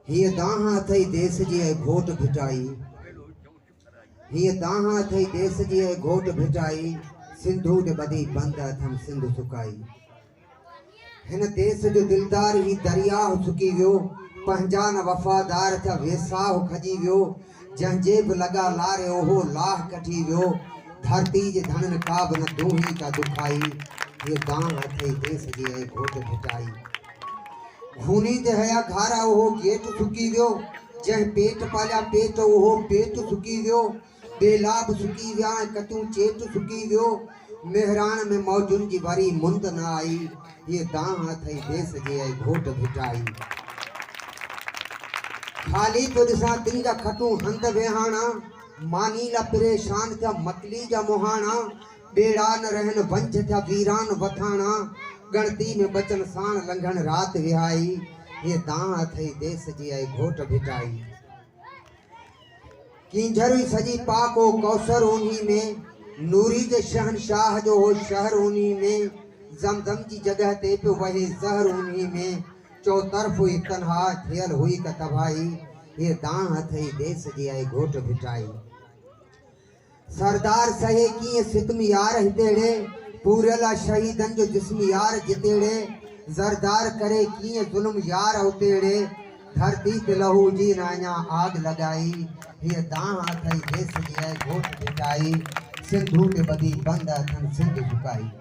हिय दाहा थई देश जी घोट भिटाई, हिय दाहा थई देश जी घोट भिटाई, सिंधु दे बदी बंद अथम सिंध सुकाई। हिन देश जो दिलदार ही दरियाह सुकी वियो, पंहिंजा न वफ़ादार थिया वेसाह खजी वियो, जंहिंजे बि लॻा लारे ओहो लाह कठी वियो, धरती जे धनन का बि न दूही का दुखाई, हिय दाह थई देश जी घोट भिटाई। खूनी ते हया घारा ओहो गेट सुकी वियो, जंहिं पेट पालिया पेट ओहो पेट सुकी वियो, बेलाभ सुकी विया कटू चेट सुकी वियो, मेहरान में मौजुन जी वरी मुंद न आई, ये दाह थई देश जे घोट भिटाई। खाली तो दिसा दिन जा खटू हंद वेहाना, मानी ला परेशान थिया मतली जा मोहाना, बेड़ा न रहन वंश थिया वीरान वथाना, गणती में बचन साण लंघन रात विहाई, ये दाह थई देश जी घोट भिटाई। किंझर सजी पाक हो कौसर उन्हीं में, नूरी जे शहनशाह जो हो शहर उन्हीं में, जमजम जी जगह ते पे वही जहर उन्हीं में, चौतरफ हुई तन्हा थियल हुई का तबाही, ये दाह थई देश जी घोट भिटाई। सरदार सहे की सितम यार हितेड़े, पूरला शहीदन जो जिस्म यार जितेड़े, जरदार करे की जुल्म यार उतेड़े, धरती ते लहू जी नाया आग लगाई, ये दाह थई देश जी घोट भिटाई, सिंधु के बदी बंद अथन सिंध झुकाई।